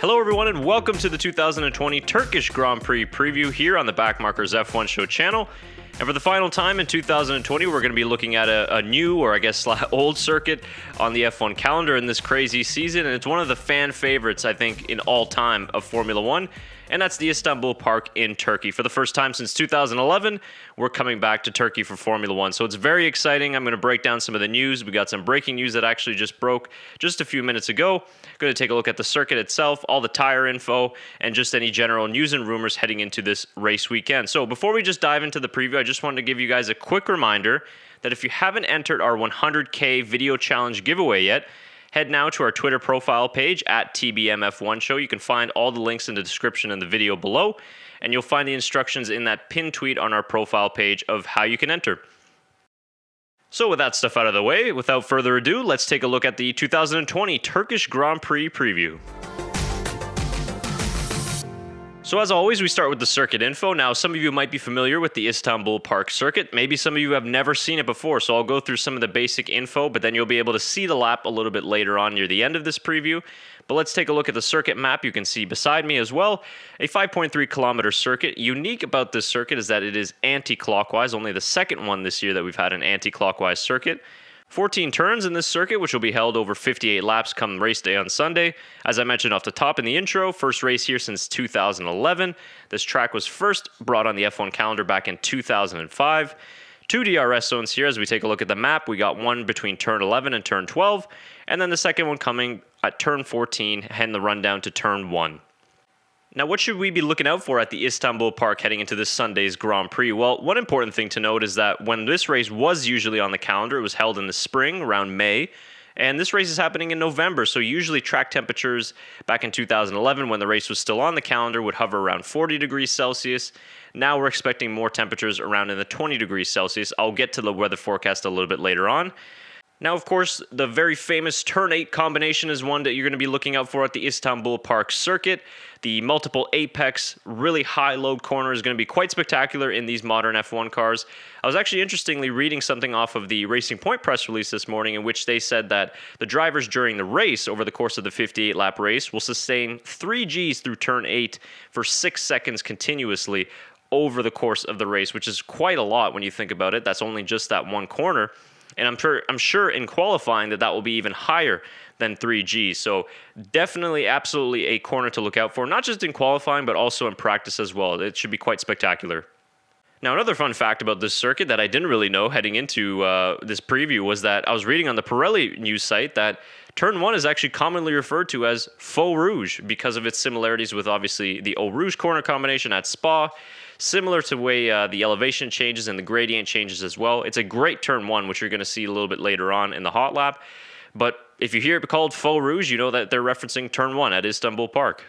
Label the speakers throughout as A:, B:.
A: Hello everyone and welcome to the 2020 Turkish Grand Prix Preview here on the Backmarkers F1 Show channel. And for the final time in 2020, we're going to be looking at a new, or I guess old circuit on the F1 calendar in this crazy season. And it's one of the fan favorites, I think, in all time of Formula One. And that's the Istanbul Park in Turkey. For the first time since 2011, we're coming back to Turkey for Formula One. So it's very exciting. I'm going to break down some of the news. We got some breaking news that actually just broke just a few minutes ago. Going to take a look at the circuit itself, all the tire info, and just any general news and rumors heading into this race weekend. So before we just dive into the preview, I just wanted to give you guys a quick reminder that if you haven't entered our 100K video challenge giveaway yet, head now to our Twitter profile page at TBMF1 Show. You can find all the links in the description in the video below, and you'll find the instructions in that pinned tweet on our profile page of how you can enter. So with that stuff out of the way, without further ado, let's take a look at the 2020 Turkish Grand Prix Preview. So as always, we start with the circuit info. Now, some of you might be familiar with the Istanbul Park Circuit. Maybe some of you have never seen it before, so I'll go through some of the basic info, but then you'll be able to see the lap a little bit later on near the end of this preview. But let's take a look at the circuit map you can see beside me as well. A 5.3 kilometer circuit. Unique about this circuit is that it is anti-clockwise, only the second one this year that we've had an anti-clockwise circuit. 14 turns in this circuit, which will be held over 58 laps come race day on Sunday. As I mentioned off the top in the intro, first race here since 2011. This track was first brought on the F1 calendar back in 2005. Two DRS zones here as we take a look at the map. We got one between turn 11 and turn 12, and then the second one coming at turn 14, heading the run down to turn 1. Now, what should we be looking out for at the Istanbul Park heading into this Sunday's Grand Prix? Well, one important thing to note is that when this race was usually on the calendar, it was held in the spring, around May, and this race is happening in November, so usually track temperatures back in 2011 when the race was still on the calendar would hover around 40 degrees Celsius. Now we're expecting more temperatures around in the 20 degrees Celsius. I'll get to the weather forecast a little bit later on. Now, of course, the very famous Turn 8 combination is one that you're going to be looking out for at the Istanbul Park Circuit. The multiple apex, really high load corner is going to be quite spectacular in these modern F1 cars. I was actually interestingly reading something off of the Racing Point press release this morning in which they said that the drivers during the race over the course of the 58-lap race will sustain 3 Gs through Turn 8 for 6 seconds continuously over the course of the race, which is quite a lot when you think about it. That's only just that one corner. And I'm sure in qualifying that will be even higher than 3G. So definitely, absolutely a corner to look out for, not just in qualifying, but also in practice as well. It should be quite spectacular. Now, another fun fact about this circuit that I didn't really know heading into this preview was that I was reading on the Pirelli news site that Turn 1 is actually commonly referred to as Faux Rouge because of its similarities with, obviously, the Eau Rouge corner combination at Spa. Similar to the way the elevation changes and the gradient changes as well. It's a great turn 1, which you're going to see a little bit later on in the hot lap. But if you hear it called Faux Rouge, you know that they're referencing turn 1 at Istanbul Park.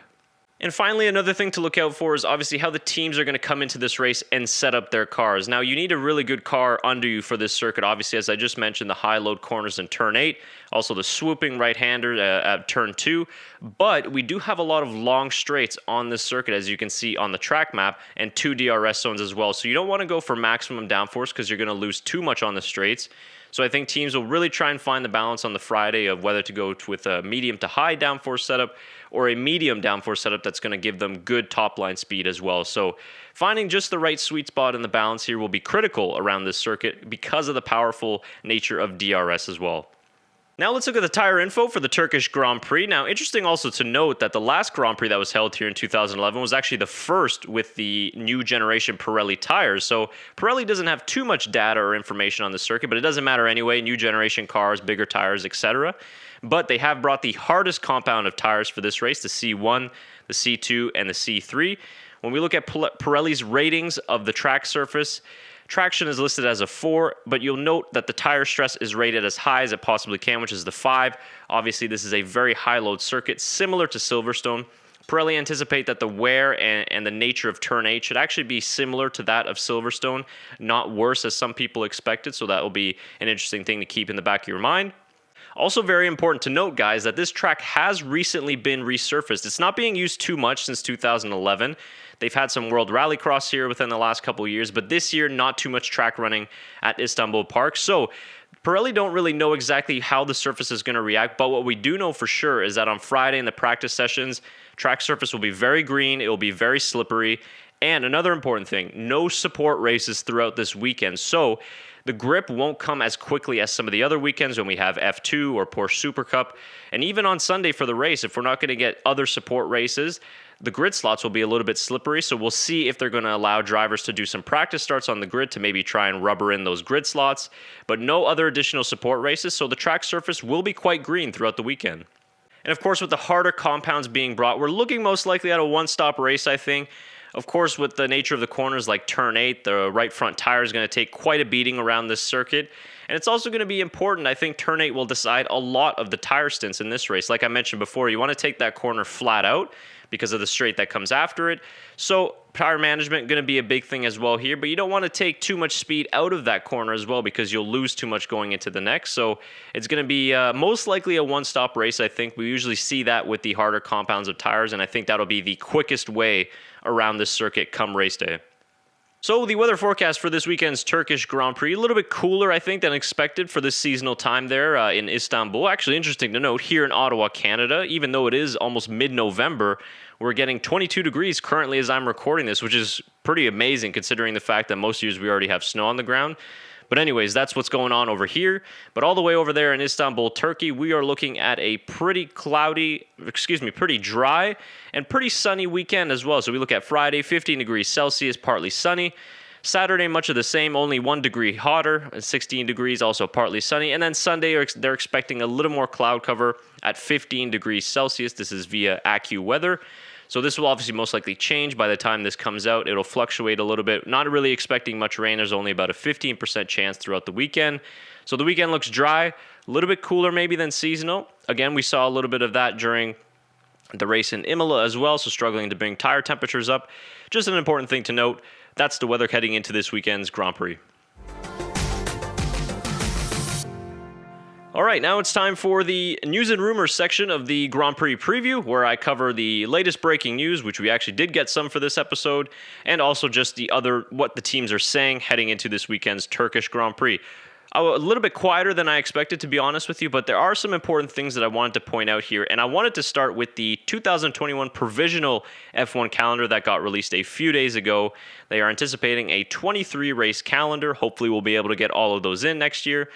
A: And finally, another thing to look out for is obviously how the teams are going to come into this race and set up their cars. Now, you need a really good car under you for this circuit. Obviously, as I just mentioned, the high load corners in turn 8, also the swooping right-hander at turn 2. But we do have a lot of long straights on this circuit, as you can see on the track map, and 2 DRS zones as well. So you don't want to go for maximum downforce because you're going to lose too much on the straights. So I think teams will really try and find the balance on the Friday of whether to go with a medium to high downforce setup or a medium downforce setup that's going to give them good top-line speed as well. So finding just the right sweet spot in the balance here will be critical around this circuit because of the powerful nature of DRS as well. Now let's look at the tire info for the Turkish Grand Prix. Now, interesting also to note that the last Grand Prix that was held here in 2011 was actually the first with the new generation Pirelli tires. So Pirelli doesn't have too much data or information on the circuit, but it doesn't matter anyway. New generation cars, bigger tires, etc. But they have brought the hardest compound of tires for this race, the C1, the C2, and the C3. When we look at Pirelli's ratings of the track surface, traction is listed as a 4, but you'll note that the tire stress is rated as high as it possibly can, which is the 5. Obviously, this is a very high-load circuit, similar to Silverstone. Pirelli anticipate that the wear and the nature of Turn 8 should actually be similar to that of Silverstone, not worse as some people expected, so that will be an interesting thing to keep in the back of your mind. Also very important to note, guys, that this track has recently been resurfaced. It's not being used too much since 2011. They've had some World Rallycross here within the last couple of years, but this year, not too much track running at Istanbul Park. So Pirelli don't really know exactly how the surface is going to react, but what we do know for sure is that on Friday in the practice sessions, Track surface will be very green, it will be very slippery, and another important thing, no support races throughout this weekend. So the grip won't come as quickly as some of the other weekends when we have F2 or Porsche Super Cup. And even on Sunday for the race, if we're not going to get other support races, the grid slots will be a little bit slippery. So we'll see if they're going to allow drivers to do some practice starts on the grid to maybe try and rubber in those grid slots, but no other additional support races. So the track surface will be quite green throughout the weekend. And of course, with the harder compounds being brought, we're looking most likely at a one-stop race, I think. Of course, with the nature of the corners like turn 8, the right front tire is going to take quite a beating around this circuit. And it's also going to be important. I think turn 8 will decide a lot of the tire stints in this race. Like I mentioned before, you want to take that corner flat out because of the straight that comes after it. So tire management going to be a big thing as well here, but you don't want to take too much speed out of that corner as well because you'll lose too much going into the next. So it's going to be most likely a one-stop race, I think. We usually see that with the harder compounds of tires, and I think that'll be the quickest way around this circuit come race day. So the weather forecast for this weekend's Turkish Grand Prix, a little bit cooler, I think, than expected for this seasonal time there in Istanbul. Actually, interesting to note, here in Ottawa, Canada, even though it is almost mid-November, we're getting 22 degrees currently as I'm recording this, which is pretty amazing considering the fact that most years we already have snow on the ground. But anyways, that's what's going on over here. But all the way over there in Istanbul, Turkey, we are looking at a pretty dry and pretty sunny weekend as well. So we look at Friday, 15 degrees Celsius, partly sunny. Saturday, much of the same, only 1 degree hotter, 16 degrees, also partly sunny. And then Sunday, they're expecting a little more cloud cover at 15 degrees Celsius. This is via AccuWeather. So this will obviously most likely change by the time this comes out. It'll fluctuate a little bit. Not really expecting much rain. There's only about a 15% chance throughout the weekend. So the weekend looks dry, a little bit cooler maybe than seasonal. Again, we saw a little bit of that during the race in Imola as well, so struggling to bring tire temperatures up. Just an important thing to note, that's the weather heading into this weekend's Grand Prix. All right, now it's time for the news and rumors section of the Grand Prix Preview, where I cover the latest breaking news, which we actually did get some for this episode, and also just what the teams are saying heading into this weekend's Turkish Grand Prix. A little bit quieter than I expected, to be honest with you, but there are some important things that I wanted to point out here, and I wanted to start with the 2021 provisional F1 calendar that got released a few days ago. They are anticipating a 23-race calendar. Hopefully we'll be able to get all of those in next year.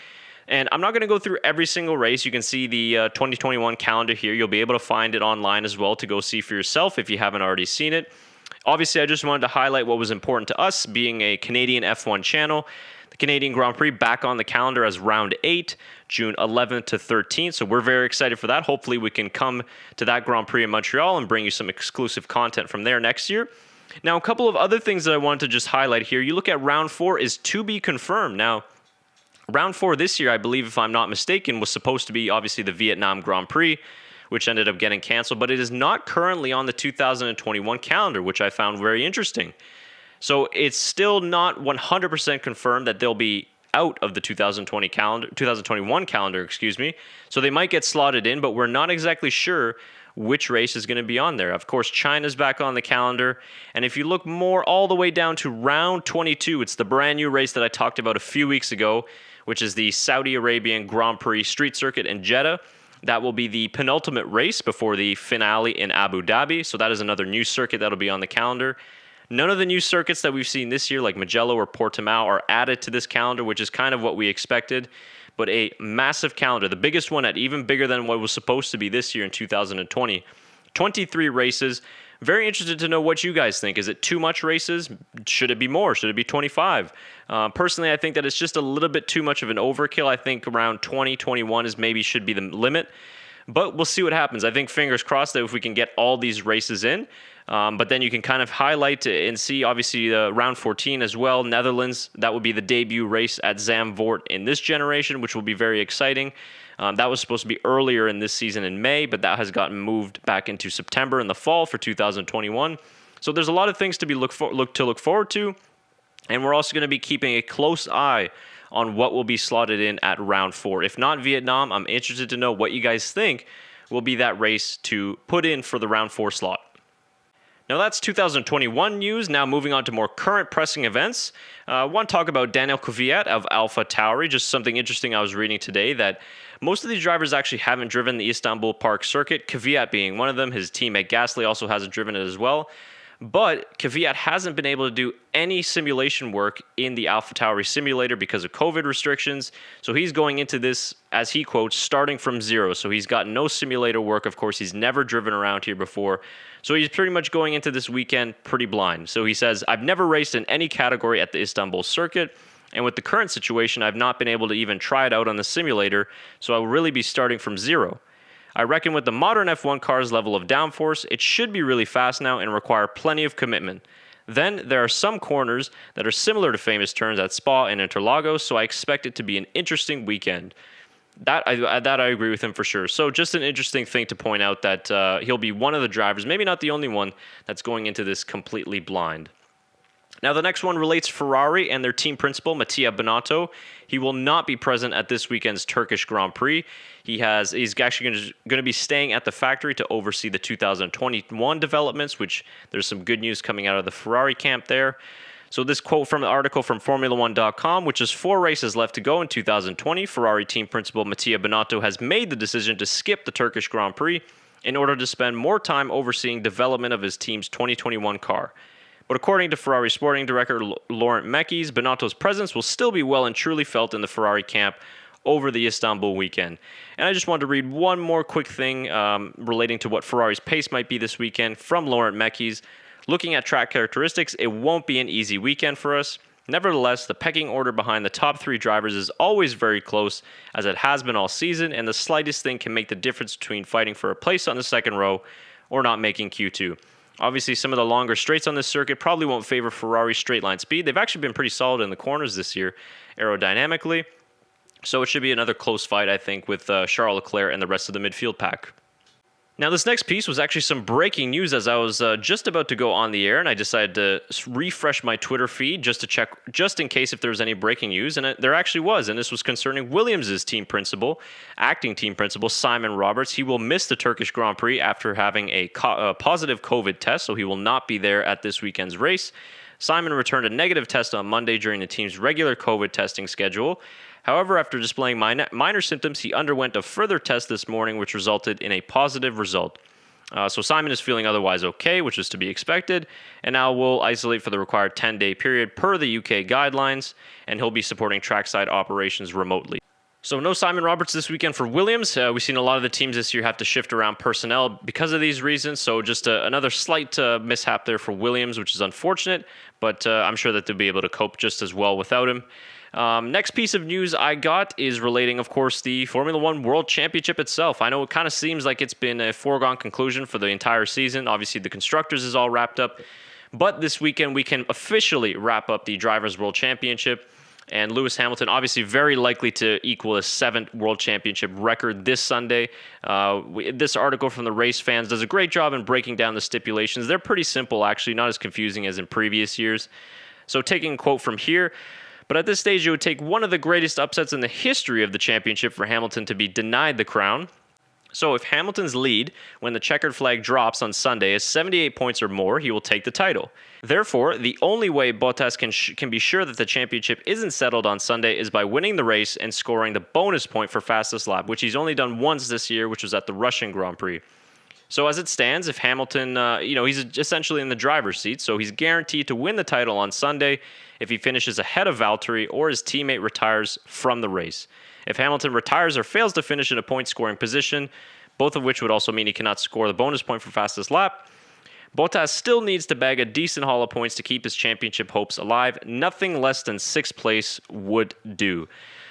A: And I'm not going to go through every single race. You can see the 2021 calendar here. You'll be able to find it online as well to go see for yourself if you haven't already seen it. Obviously, I just wanted to highlight what was important to us, being a Canadian F1 channel. The Canadian Grand Prix back on the calendar as round 8, June 11th to 13th. So we're very excited for that. Hopefully we can come to that Grand Prix in Montreal and bring you some exclusive content from there next year. Now, a couple of other things that I wanted to just highlight here. You look at round 4 is to be confirmed. Now, round 4 this year, I believe, if I'm not mistaken, was supposed to be obviously the Vietnam Grand Prix, which ended up getting canceled, but it is not currently on the 2021 calendar, which I found very interesting. So it's still not 100% confirmed that they'll be out of the 2021 calendar, So they might get slotted in, but we're not exactly sure which race is going to be on there. Of course, China's back on the calendar. And if you look more all the way down to round 22, it's the brand new race that I talked about a few weeks ago, which is the Saudi Arabian Grand Prix Street Circuit in Jeddah. That will be the penultimate race before the finale in Abu Dhabi. So that is another new circuit that'll be on the calendar. None of the new circuits that we've seen this year, like Mugello or Portimao, are added to this calendar, which is kind of what we expected. But a massive calendar, the biggest one at even bigger than what was supposed to be this year in 2020. 23 races. Very interested to know what you guys think. Is it too much races? Should it be more? Should it be 25? Personally, I think that it's just a little bit too much of an overkill. I think around 20, 21 should be the limit. But we'll see what happens. I think fingers crossed that if we can get all these races in, but then you can kind of highlight and see, obviously, round 14 as well. Netherlands, that would be the debut race at Zandvoort in this generation, which will be very exciting. That was supposed to be earlier in this season in May, but that has gotten moved back into September in the fall for 2021. So there's a lot of things to look forward to, and we're also going to be keeping a close eye on what will be slotted in at round 4. If not Vietnam, I'm interested to know what you guys think will be that race to put in for the round 4 slot. Now that's 2021 news. Now moving on to more current pressing events. I want to talk about Daniel Kvyat of AlphaTauri. Just something interesting I was reading today that most of these drivers actually haven't driven the Istanbul Park Circuit, Kvyat being one of them. His teammate Gasly also hasn't driven it as well. But Kvyat hasn't been able to do any simulation work in the AlphaTauri simulator because of COVID restrictions. So he's going into this, as he quotes, starting from zero. So he's got no simulator work. Of course, he's never driven around here before. So he's pretty much going into this weekend pretty blind. So he says, I've never raced in any category at the Istanbul Circuit. And with the current situation, I've not been able to even try it out on the simulator. So I will really be starting from zero. I reckon with the modern F1 car's level of downforce, it should be really fast now and require plenty of commitment. Then there are some corners that are similar to famous turns at Spa and Interlagos, so I expect it to be an interesting weekend. That I agree with him for sure. So just an interesting thing to point out that he'll be one of the drivers, maybe not the only one, that's going into this completely blind. Now, the next one relates Ferrari and their team principal, Mattia Binotto. He will not be present at this weekend's Turkish Grand Prix. He's actually going to be staying at the factory to oversee the 2021 developments, which there's some good news coming out of the Ferrari camp there. So this quote from the article from Formula1.com, which is 4 races left to go in 2020, Ferrari team principal Mattia Binotto has made the decision to skip the Turkish Grand Prix in order to spend more time overseeing development of his team's 2021 car. But according to Ferrari sporting director Laurent Mekies, Binotto's presence will still be well and truly felt in the Ferrari camp over the Istanbul weekend. And I just wanted to read one more quick thing relating to what Ferrari's pace might be this weekend from Laurent Mekies. Looking at track characteristics, it won't be an easy weekend for us. Nevertheless, the pecking order behind the top 3 drivers is always very close, as it has been all season, and the slightest thing can make the difference between fighting for a place on the second row or not making Q2. Obviously, some of the longer straights on this circuit probably won't favor Ferrari's straight line speed. They've actually been pretty solid in the corners this year, aerodynamically. So it should be another close fight, I think, with Charles Leclerc and the rest of the midfield pack. Now, this next piece was actually some breaking news as I was just about to go on the air, and I decided to refresh my Twitter feed just to check, just in case if there was any breaking news, and there actually was, and this was concerning Williams' acting team principal, Simon Roberts. He will miss the Turkish Grand Prix after having a positive COVID test, so he will not be there at this weekend's race. Simon returned a negative test on Monday during the team's regular COVID testing schedule. However, after displaying minor symptoms, he underwent a further test this morning, which resulted in a positive result. So Simon is feeling otherwise okay, which is to be expected, and now will isolate for the required 10-day period per the UK guidelines, and he'll be supporting trackside operations remotely. So no Simon Roberts this weekend for Williams. We've seen a lot of the teams this year have to shift around personnel because of these reasons, so just another slight mishap there for Williams, which is unfortunate, but I'm sure that they'll be able to cope just as well without him. Next piece of news I got is relating, of course, the Formula One World Championship itself. I know it kind of seems like it's been a foregone conclusion for the entire season. Obviously, the Constructors is all wrapped up. But this weekend, we can officially wrap up the Drivers' World Championship. And Lewis Hamilton, obviously very likely to equal a 7th World Championship record this Sunday. This article from the Race Fans does a great job in breaking down the stipulations. They're pretty simple, actually, not as confusing as in previous years. So taking a quote from here, but at this stage, it would take one of the greatest upsets in the history of the championship for Hamilton to be denied the crown. So if Hamilton's lead, when the checkered flag drops on Sunday, is 78 points or more, he will take the title. Therefore, the only way Bottas can be sure that the championship isn't settled on Sunday is by winning the race and scoring the bonus point for fastest lap, which he's only done once this year, which was at the Russian Grand Prix. So as it stands, if Hamilton, he's essentially in the driver's seat, so he's guaranteed to win the title on Sunday if he finishes ahead of Valtteri or his teammate retires from the race. If Hamilton retires or fails to finish in a point-scoring position, both of which would also mean he cannot score the bonus point for fastest lap, Bottas still needs to bag a decent haul of points to keep his championship hopes alive. Nothing less than 6th place would do.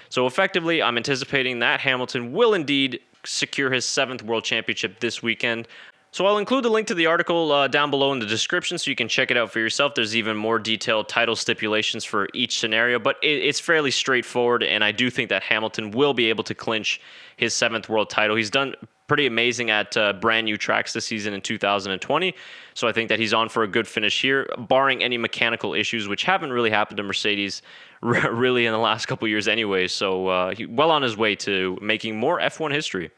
A: So effectively, I'm anticipating that Hamilton will indeed secure his 7th World Championship this weekend. So I'll include the link to the article down below in the description so you can check it out for yourself. There's even more detailed title stipulations for each scenario, but it's fairly straightforward, and I do think that Hamilton will be able to clinch his 7th world title. He's done pretty amazing at brand new tracks this season in 2020, so I think that he's on for a good finish here, barring any mechanical issues, which haven't really happened to Mercedes really in the last couple years anyway, so he's well on his way to making more F1 history.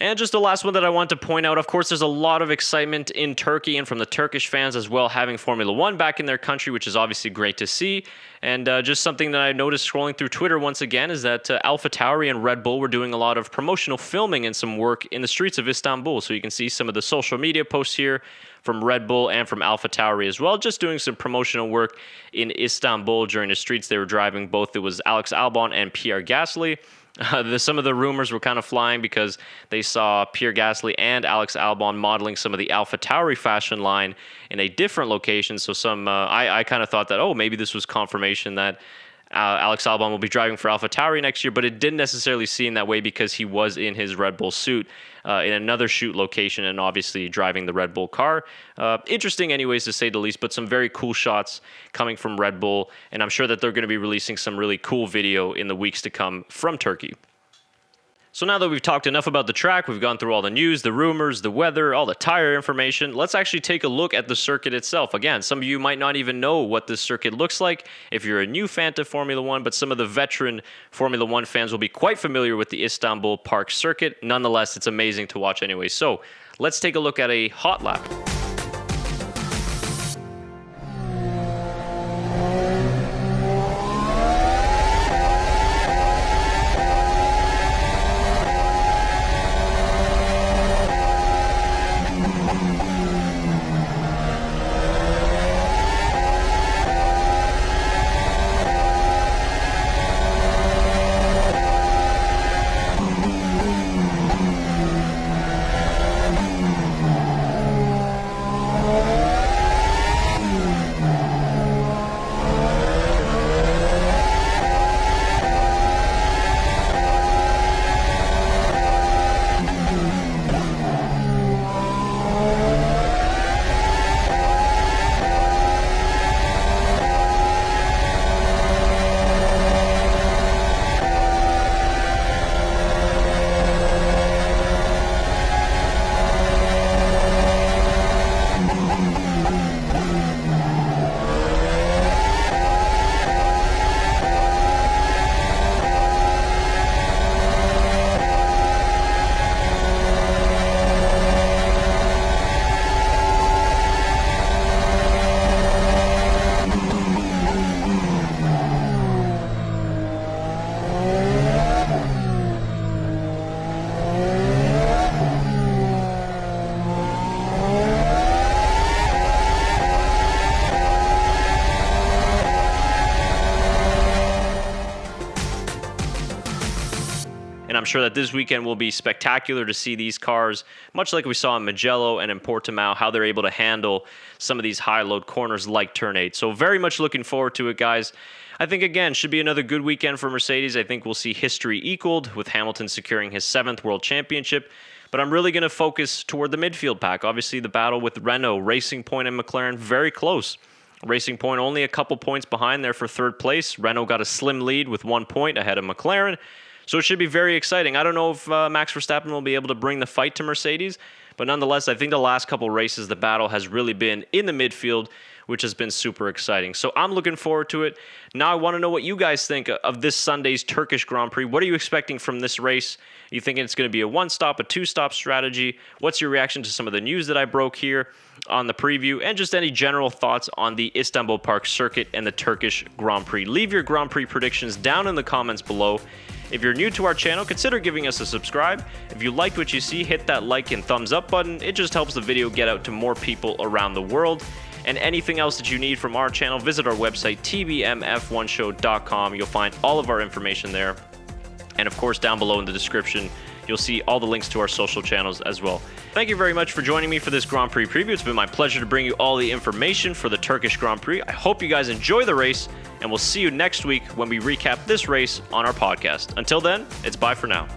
A: And just the last one that I want to point out, of course, there's a lot of excitement in Turkey and from the Turkish fans as well, having Formula One back in their country, which is obviously great to see. And just something that I noticed scrolling through Twitter once again is that AlphaTauri and Red Bull were doing a lot of promotional filming and some work in the streets of Istanbul. So you can see some of the social media posts here from Red Bull and from AlphaTauri as well, just doing some promotional work in Istanbul during the streets they were driving. Both it was Alex Albon and Pierre Gasly. Some of the rumors were kind of flying because they saw Pierre Gasly and Alex Albon modeling some of the AlphaTauri fashion line in a different location. So I kind of thought that, oh, maybe this was confirmation that Alex Albon will be driving for AlphaTauri next year, but it didn't necessarily seem that way because he was in his Red Bull suit in another shoot location and obviously driving the Red Bull car. Interesting anyways, to say the least, but some very cool shots coming from Red Bull, and I'm sure that they're going to be releasing some really cool video in the weeks to come from Turkey. So now that we've talked enough about the track, we've gone through all the news, the rumors, the weather, all the tire information, let's actually take a look at the circuit itself. Again, some of you might not even know what this circuit looks like if you're a new fan to Formula One, but some of the veteran Formula One fans will be quite familiar with the Istanbul Park Circuit. Nonetheless, it's amazing to watch anyway. So let's take a look at a hot lap. And I'm sure that this weekend will be spectacular to see these cars, much like we saw in Mugello and in Portimao, how they're able to handle some of these high-load corners like Turn 8. So very much looking forward to it, guys. I think, again, should be another good weekend for Mercedes. I think we'll see history equaled with Hamilton securing his 7th World Championship. But I'm really going to focus toward the midfield pack. Obviously, the battle with Renault, Racing Point, and McLaren, very close. Racing Point only a couple points behind there for 3rd place. Renault got a slim lead with 1 point ahead of McLaren. So it should be very exciting. I don't know if Max Verstappen will be able to bring the fight to Mercedes, but nonetheless, I think the last couple races, the battle has really been in the midfield, which has been super exciting. So I'm looking forward to it. Now I want to know what you guys think of this Sunday's Turkish Grand Prix. What are you expecting from this race? Are you thinking it's going to be a 1-stop, a 2-stop strategy? What's your reaction to some of the news that I broke here on the preview? And just any general thoughts on the Istanbul Park Circuit and the Turkish Grand Prix. Leave your Grand Prix predictions down in the comments below. If you're new to our channel, consider giving us a subscribe. If you liked what you see, hit that like and thumbs up button. It just helps the video get out to more people around the world. And anything else that you need from our channel, visit our website, tbmf1show.com. You'll find all of our information there. And of course, down below in the description, you'll see all the links to our social channels as well. Thank you very much for joining me for this Grand Prix preview. It's been my pleasure to bring you all the information for the Turkish Grand Prix. I hope you guys enjoy the race, and we'll see you next week when we recap this race on our podcast. Until then, it's bye for now.